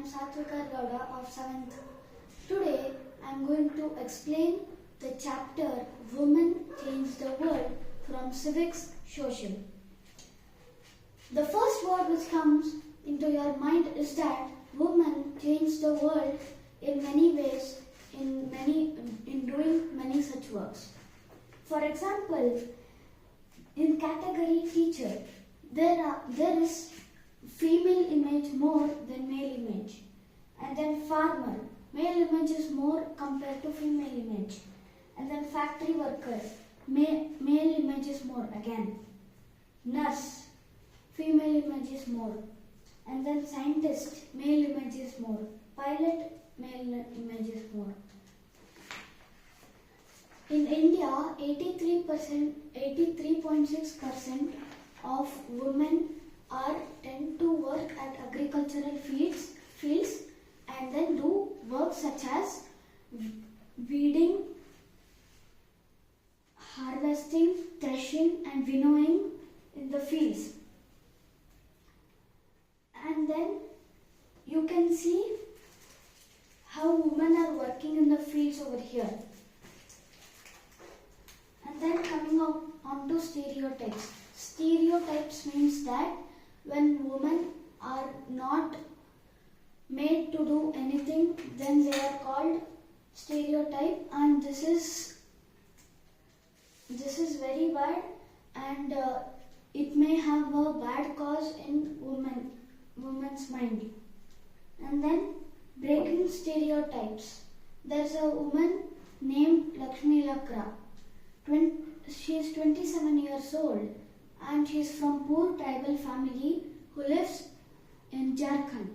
am Satvika Gowda of 7th. Today I am going to explain the chapter Women Change the World from Civics Social. The first word which comes into your mind is that women change the world in many ways, in doing many such works. For example, in category teacher, there is female image more than male image. And then farmer, male image is more compared to female image. And then factory worker, male image is more again. Nurse, female image is more. And then scientist, male image is more. Pilot, male image is more. In India, 83.6% of women tend to work at agricultural fields and then do work such as weeding, harvesting, threshing and winnowing in the fields. And then you can see how women are working in the fields over here. And then coming on to stereotypes. Stereotypes means that when women are not made to do anything, then they are called stereotype, and this is very bad, and it may have a bad cause in women's mind. And then breaking stereotypes. There's a woman named Lakshmi Lakra. She is 27 years old and she is from poor tribal family who lives in Jharkhand.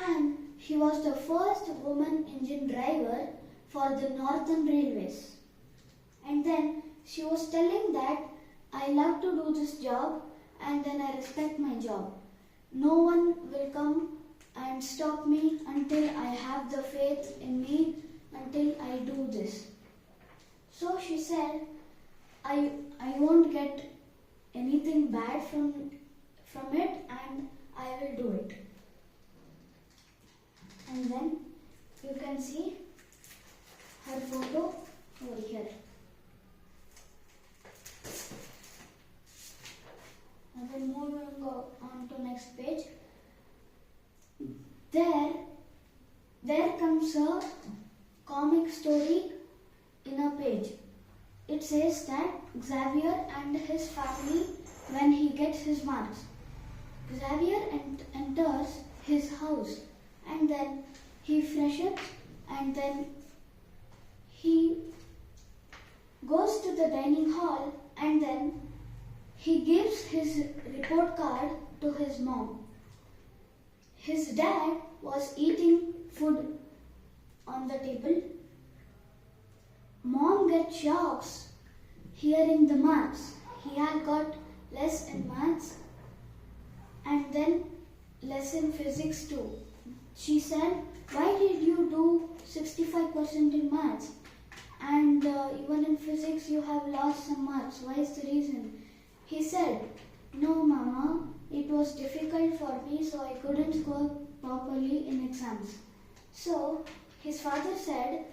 And she was the first woman engine driver for the Northern Railways. And then she was telling that I love to do this job and then I respect my job. No one will come and stop me until I have the faith in me, until I do this. So she said, I won't get anything bad from it and I will do it. And then you can see her photo over here. And then moving on to next page. There comes a comic story in a page. It says that Xavier and his family, when he gets his marks, Xavier enters his house and then he freshes and then he goes to the dining hall and then he gives his report card to his mom. His dad was eating food on the table. Mom gets shocks hearing the marks. He had got less in maths and then less in physics too. She said, why did you do 65% in maths? And even in physics you have lost some marks. Why is the reason? He said, no mama, it was difficult for me so I couldn't score properly in exams. So his father said,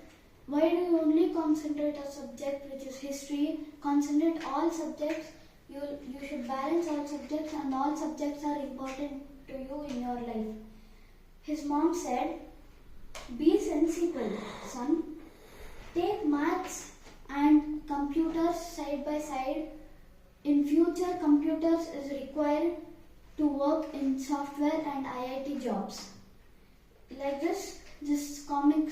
why do you only concentrate a subject which is history? Concentrate all subjects. You should balance all subjects and all subjects are important to you in your life. His mom said, be sensible, son. Take maths and computers side by side. In future, computers is required to work in software and IIT jobs. Like this comic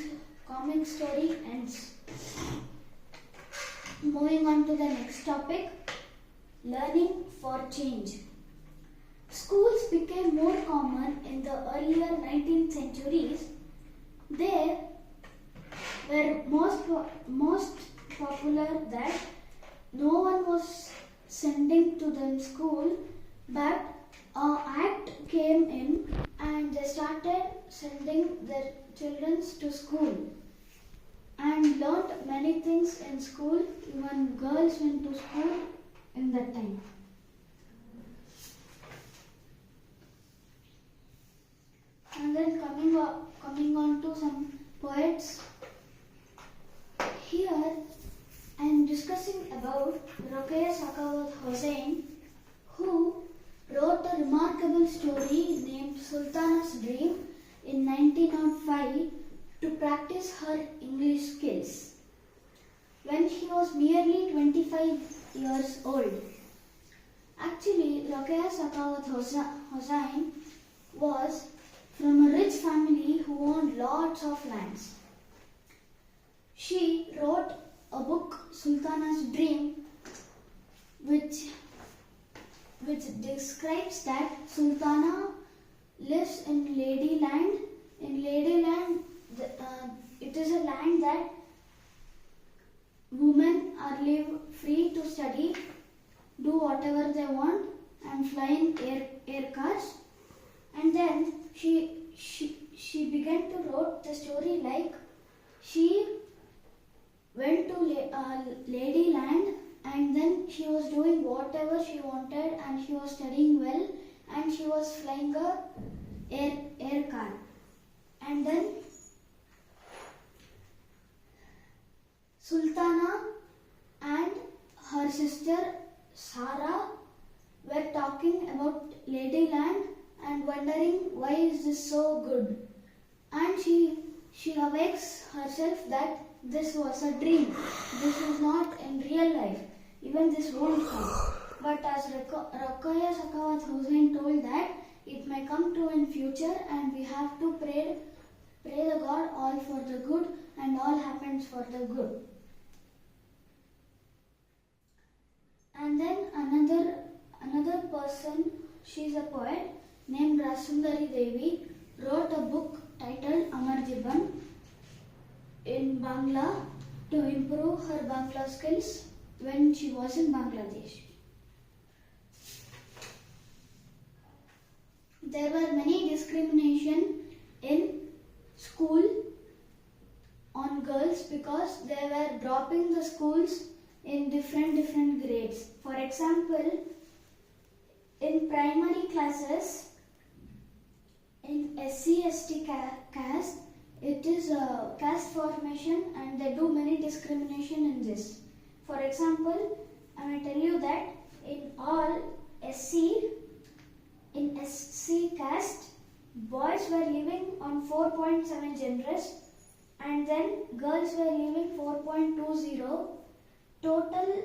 story ends. Moving on to the next topic, learning for change. Schools became more common in the earlier 19th centuries. They were most popular that no one was sending to them school, but an act came in and they started sending their children to school and learnt many things in school. Even girls went to school in that time. And then coming on to some poets. Here I am discussing about Rokeya Sakawat Hossain, who wrote a remarkable story named Sultana's Dream in 1905 to practice her English skills when she was merely 25 years old. Actually, Rokeya Sakawat Hossain was from a rich family who owned lots of lands. She wrote a book, Sultana's Dream, which describes that Sultana lives in Ladyland. In Ladyland, it is a land that women are free to study, do whatever they want, and fly in air cars. And then she began to write the story like she went to Ladyland, and then she was doing whatever she wanted, and she was studying well, and she was flying a air car. And then Sultana and her sister Sarah were talking about Ladyland and wondering why is this so good. And she awakes herself that this was a dream. This is not in real life. Even this won't come. But as Rokeya Sakawat Hossain told that it may come true in future, and we have to pray the God all for the good, and all happens for the good. And then another person, she's a poet named Rasundari Devi, wrote a book titled Amar Jiban in Bangla to improve her Bangla skills when she was in Bangladesh. There were many discrimination in school on girls because they were dropping the schools in different grades. For example, in primary classes, in SC/ST caste, it is a caste formation, and they do many discrimination in this. For example, I may tell you that in all in SC caste, boys were living on 4.7 genders, and then girls were living 4.20. Total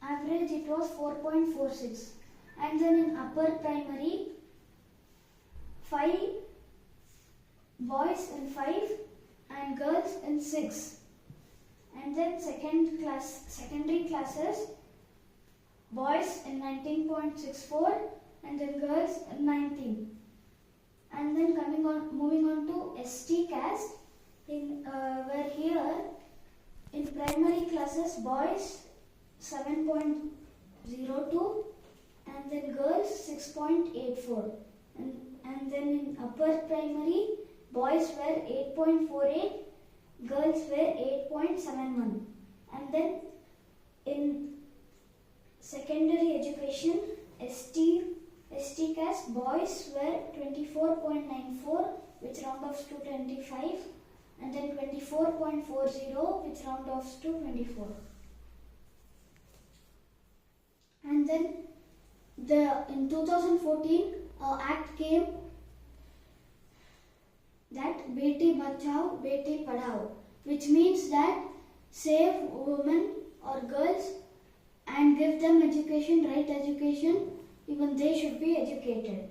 average it was 4.46. And then in upper primary, 5 boys in 5 and girls in 6. And then secondary classes, boys in 19.64 and then girls in 19. And then moving on to ST caste, where here in primary classes, boys 7.02 and then girls 6.84. And then in upper primary, boys were 8.48, girls were 8.71. And then in secondary education, ST caste, boys were 24.94, which round offs to 25, and then 24.40, which round offs to 24. And then in 2014, an act came that Beti Bachao, Beti Padhao, which means that save women or girls and give them education, right education, even they should be educated.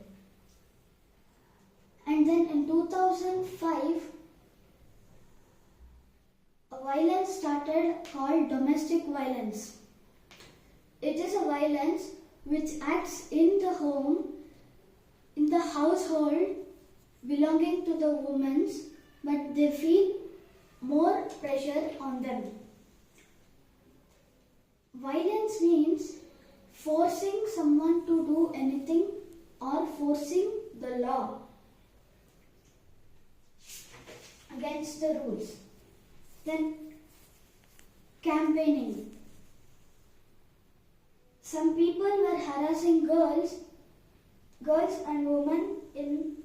And then in 2005, a violence started called domestic violence. It is a violence which acts in the home, in the household belonging to the women, but they feel more pressure on them. Violence means forcing someone to do anything or forcing the law against the rules. Then campaigning. Some people were harassing girls and women in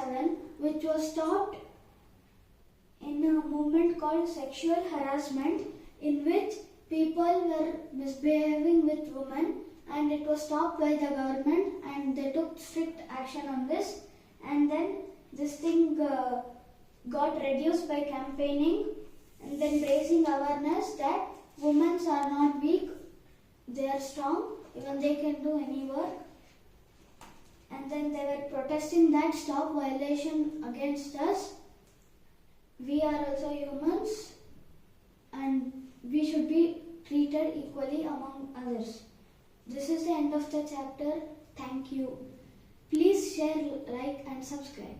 2007, which was stopped in a movement called sexual harassment, in which people were misbehaving with women, and it was stopped by the government and they took strict action on this. And then this thing got reduced by campaigning and then raising awareness that women are not weak, they are strong, even they can do any work. And then they were protesting that stop violation against us. We are also humans and we should be treated equally among others. This is the end of the chapter. Thank you. Please share, like and subscribe.